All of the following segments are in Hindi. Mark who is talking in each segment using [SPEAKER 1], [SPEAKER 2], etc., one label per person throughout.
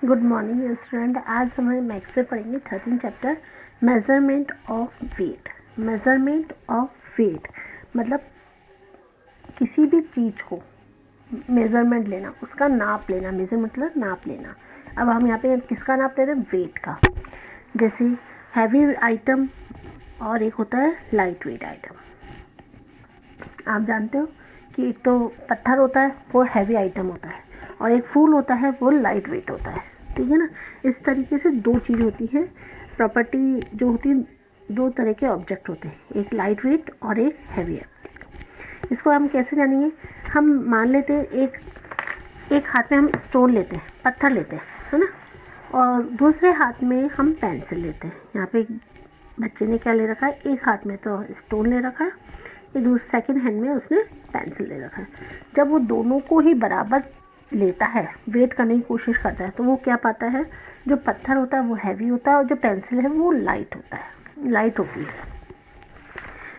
[SPEAKER 1] Good morning student. आज हमारे मैथ्स से पढ़ेंगे 13 chapter measurement of weight. Measurement of weight मतलब किसी भी चीज़ को मेजरमेंट लेना, उसका नाप लेना। मेजर मतलब नाप लेना। अब हम यहाँ पे किसका नाप ले रहे हैं? वेट का। जैसे हैवी आइटम और एक होता है लाइट वेट आइटम। आप जानते हो कि एक तो पत्थर होता है वो हैवी आइटम होता है और एक फूल होता है वो लाइट वेट होता है, ठीक है ना। इस तरीके से दो चीज़ होती है, प्रॉपर्टी जो होती है, दो तरह के ऑब्जेक्ट होते हैं, एक लाइट वेट और एक हैवी ऑब्जेक्ट। इसको हम कैसे जानेंगे? हम मान लेते हैं एक हाथ में हम स्टोन लेते हैं, पत्थर लेते हैं, है ना, और दूसरे हाथ में हम पेंसिल लेते हैं। यहाँ पे एक बच्चे ने क्या ले रखा है? एक हाथ में तो स्टोन ले रखा है, ये दूसरे सेकेंड हैंड में उसने पेंसिल ले रखा है। जब वो दोनों को ही बराबर लेता है, वेट करने की कोशिश करता है, तो वो क्या पाता है? जो पत्थर होता है वो हैवी होता है और जो पेंसिल है वो लाइट होता है, लाइट होती है।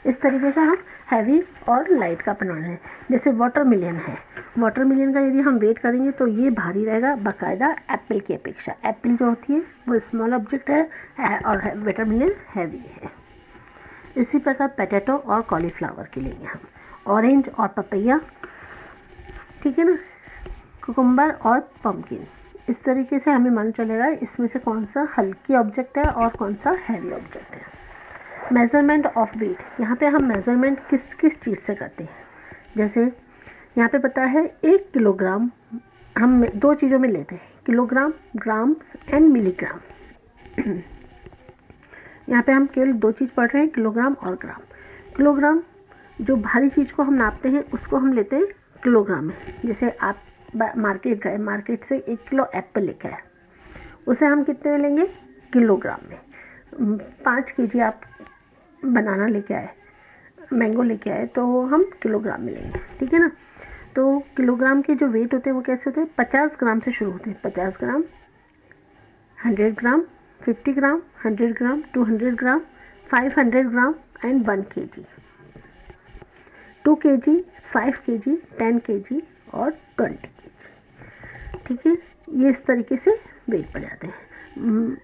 [SPEAKER 1] इस तरीके से हम हैवी और लाइट का बना रहे हैं। जैसे वाटरमेलन है, वाटरमेलन का यदि हम वेट करेंगे तो ये भारी रहेगा बाकायदा एप्पल की अपेक्षा। एप्पल जो होती है वो स्मॉल ऑब्जेक्ट है और वाटरमेलन हैवी है। इसी प्रकार पोटैटो और कॉलीफ्लावर के लिए हम ऑरेंज और पपैया, ठीक है ना, कुकुम्बर और पम्पकिन। इस तरीके से हमें मालूम चलेगा इसमें से कौन सा हल्की ऑब्जेक्ट है और कौन सा हैवी ऑब्जेक्ट है। मेजरमेंट ऑफ वेट, यहाँ पे हम मेजरमेंट किस किस चीज़ से करते हैं? जैसे यहाँ पे पता है 1 किलोग्राम हम दो चीज़ों में लेते हैं, किलोग्राम, ग्राम्स एंड मिलीग्राम। यहाँ पे हम केवल दो चीज़ पढ़ रहे हैं, किलोग्राम और ग्राम। किलोग्राम जो भारी चीज़ को हम नापते हैं उसको हम लेते हैं किलोग्राम में। जैसे आप मार्केट गए, मार्केट से 1 किलो एप्पल लेकर आए, उसे हम कितने में लेंगे? किलोग्राम में। 5 केजी आप बनाना लेके आए, मैंगो लेके आए, तो हम किलोग्राम में लेंगे, ठीक है ना। तो किलोग्राम के जो वेट होते हैं वो कैसे होते हैं? 50 ग्राम से शुरू होते हैं। 50 ग्राम, 100 ग्राम, 50 ग्राम, 100 ग्राम, 200 ग्राम, 500 gram and 1 KG, 2 KG, 5 KG, 10 KG और 20 केजी, ठीक है। ये इस तरीके से वेट पड़ जाते हैं।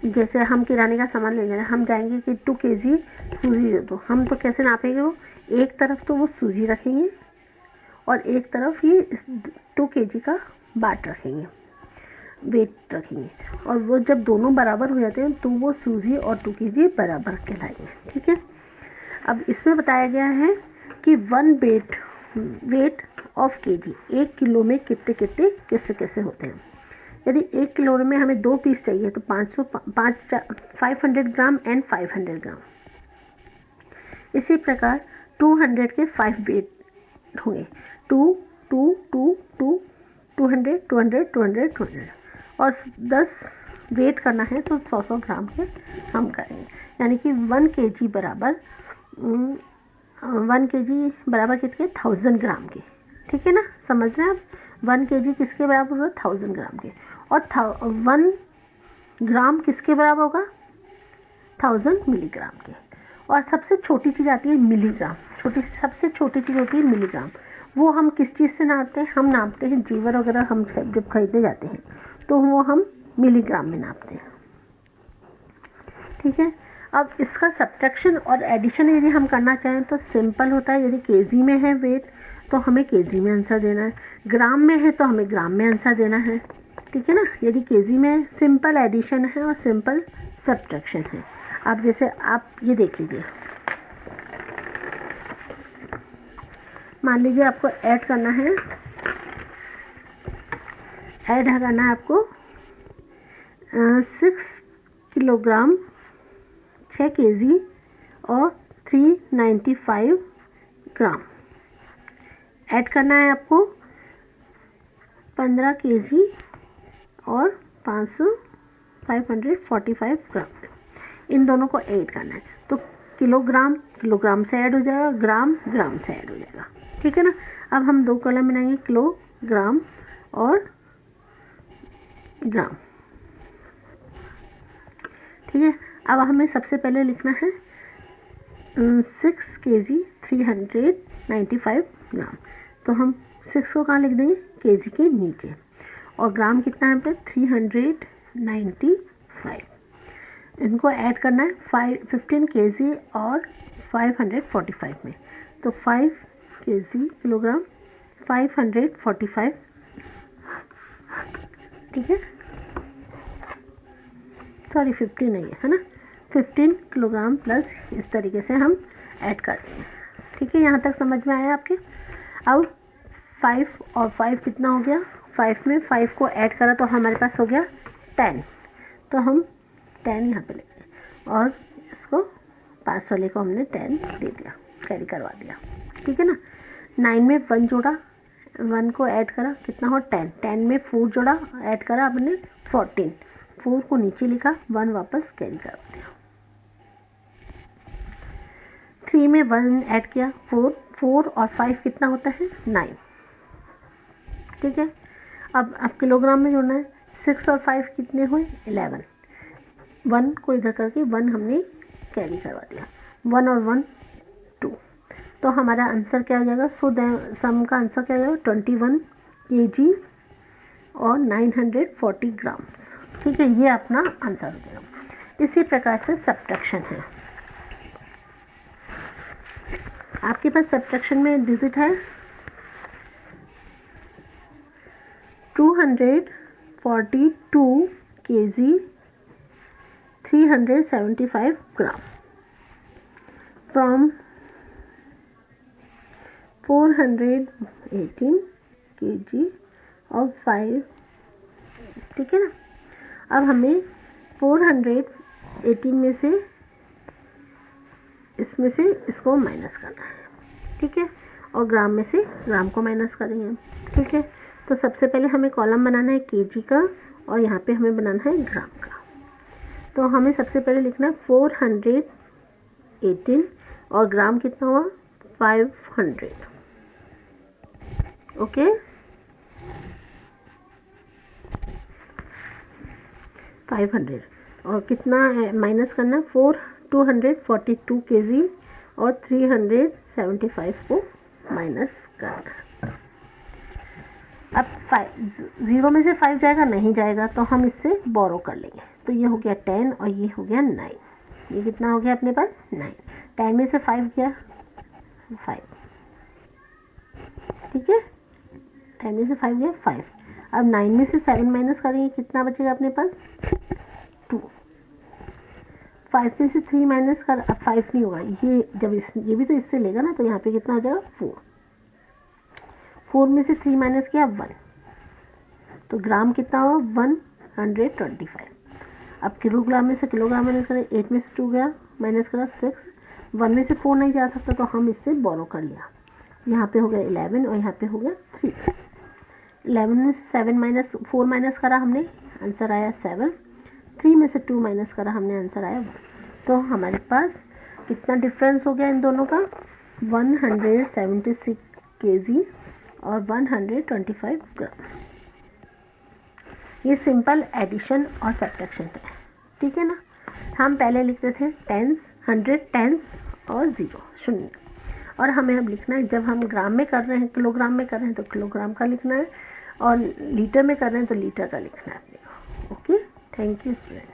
[SPEAKER 1] जैसे हम किराने का सामान ले जाए, हम जाएंगे कि 2 केजी सूजी दे दो, हम तो कैसे नापेंगे? वो एक तरफ तो वो सूजी रखेंगे और एक तरफ ये 2 केजी का बाट रखेंगे, वेट रखेंगे, और वो जब दोनों बराबर हो जाते हैं तो वो सूजी और 2 केजी बराबर कहलाएंगे, ठीक है। अब इसमें बताया गया है कि 1 वेट ऑफ केजी, 1 किलो में कितने कितने कैसे कैसे होते हैं। यदि 1 किलो में हमें 2 पीस चाहिए तो 500 ग्राम एंड 500 ग्राम। इसी प्रकार 200 के 5 वेट होंगे, 2 2 2 2 200 200 200 200, और 10 वेट करना है तो 100 ग्राम के हम करेंगे। यानी कि 1 केजी बराबर 1 केजी बराबर कितने? 1000 ग्राम के, ठीक है ना। समझ रहे हैं आप? 1 केजी किसके बराबर होगा? 1000 ग्राम के। और 1 ग्राम किसके बराबर होगा? 1000 मिलीग्राम के। और सबसे छोटी चीज़ आती है मिलीग्राम। सबसे छोटी चीज़ होती है मिलीग्राम। वो हम किस चीज़ से नापते हैं? हम नापते हैं जीवर वगैरह, हम जब खरीदने जाते हैं तो वो हम मिलीग्राम में नापते हैं, ठीक है। अब इसका सब्ट्रैक्शन और एडिशन यदि हम करना चाहें तो सिंपल होता है। यदि केजी में है वेट तो हमें केजी में आंसर देना है, ग्राम में है तो हमें ग्राम में आंसर देना है, ठीक है ना। यदि केजी में सिंपल एडिशन है और सिंपल सब्ट्रैक्शन है। अब जैसे आप ये देख लीजिए, मान लीजिए आपको ऐड करना है आपको 6 किलोग्राम, 6 केजी और 395 ग्राम। ऐड करना है आपको 15 केजी और 545 ग्राम। इन दोनों को ऐड करना है तो किलोग्राम से ऐड हो जाएगा, ग्राम से ऐड हो जाएगा, ठीक है ना। अब हम 2 कॉलम बनाएंगे, किलोग्राम और ग्राम, ठीक है। अब हमें सबसे पहले लिखना है 6 केजी 395 ग्राम। तो हम 6 को कहाँ लिख देंगे? केजी के नीचे। और ग्राम कितना है पे 395। इनको ऐड करना है 15 kg और 545 में, तो 5 kg किलोग्राम 545, ठीक है, सॉरी 15 नहीं है ना, 15 किलोग्राम प्लस इस तरीके से हम ऐड कर देंगे, ठीक है। यहाँ तक समझ में आया आपके। अब 5 और 5 कितना हो गया, 5 में 5 को ऐड करा तो हमारे पास हो गया 10, तो हम 10 यहाँ पे लेंगे और इसको पास वाले को हमने 10 दे दिया, कैरी करवा दिया, ठीक है ना। 9 में 1 जोड़ा, 1 को ऐड करा कितना हो 10, 10 में 4 जोड़ा ऐड करा आपने 14, 4 को नीचे लिखा, 1 वापस कैरी करवा दिया। 3 में 1 ऐड किया 4, 4 और 5 कितना होता है 9, ठीक है। अब किलोग्राम में जोड़ना है, 6 और 5 कितने हुए 11, 1 को इधर करके 1 हमने कैरी करवा दिया, 1 और 1 2, तो हमारा आंसर क्या हो जाएगा, सम का आंसर क्या हो जाएगा 21 kg और 940 ग्राम, ठीक है। ये अपना आंसर हो जाएगा। इसी प्रकार से सब्ट्रैक्शन है, आपके पास सब्ट्रैक्शन में डिजिट है 242 kg 375 ग्राम फ्रॉम 418 kg और 5, ठीक है ना। अब हमें 418 में से इसमें से इसको माइनस करना है, ठीक है, और ग्राम में से ग्राम को माइनस करेंगे, ठीक है। तो सबसे पहले हमें कॉलम बनाना है केजी का और यहाँ पे हमें बनाना है ग्राम का। तो हमें सबसे पहले लिखना है 418 और ग्राम कितना हुआ 500, ओके। और कितना माइनस करना, 242 kg और 375 को माइनस करना। अब 0 में से 5 जाएगा, नहीं जाएगा, तो हम इससे बोरो कर लेंगे, तो ये हो गया 10 और ये हो गया 9, ये कितना हो गया अपने पास 9, 10 में से 5 गया 5, ठीक है, 10 में से 5 गया 5। अब 9 में से 7 माइनस करेंगे, कितना बचेगा अपने पास 2, 5 में से 3 माइनस कर, अब 5 नहीं होगा, ये जब ये भी तो इससे लेगा ना, तो यहाँ पे कितना हो जाएगा 4, 4 में से 3 माइनस किया 1, तो ग्राम कितना हुआ 125। अब किलोग्राम में से किलोग्राम माइनस करें, 8 में से 2 गया माइनस करा 6, 1 में से 4 नहीं जा सकता, तो हम इससे बोरो कर लिया, यहाँ पे हो गया 11 और यहाँ पे हो गया 3, 11 में से 7 माइनस 4 माइनस करा हमने, आंसर आया 7, 3 में से 2 माइनस करा हमने, आंसर आया 1। तो हमारे पास कितना डिफरेंस हो गया इन दोनों का 176 kg और 125 ग्राम। ये सिंपल एडिशन और सब्ट्रैक्शन है, ठीक है ना। हम पहले लिखते थे टेंस, 100 टेंस और 0 शून्य, और हमें अब लिखना है, जब हम ग्राम में कर रहे हैं, किलोग्राम में कर रहे हैं तो किलोग्राम का लिखना है, और लीटर में कर रहे हैं तो लीटर का लिखना है अपने को, ओके। Thank you student.